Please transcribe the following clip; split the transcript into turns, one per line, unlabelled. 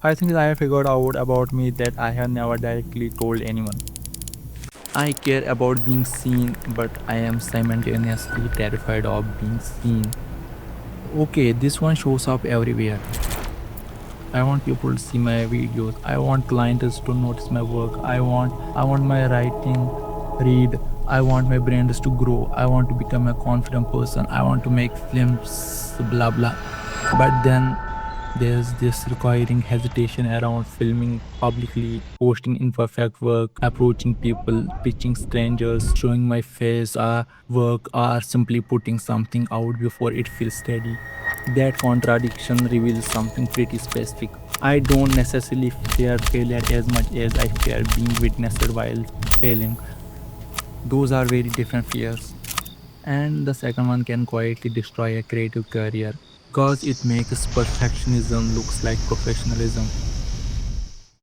I think I have figured out about me that I have never directly told anyone. I care about being seen, but I am simultaneously terrified of being seen. Okay, this one shows up everywhere. I want people to see my videos. I want clients to notice my work. I want my writing read. I want my brands to grow. I want to become a confident person. I want to make films, blah blah. But then there's this requiring hesitation around filming publicly, posting imperfect work, approaching people, pitching strangers, showing my face, work, or simply putting something out before it feels steady. That contradiction reveals something pretty specific. I don't necessarily fear failure as much as I fear being witnessed while failing. Those are very different fears. And the second one can quietly destroy a creative career because it makes perfectionism looks like professionalism.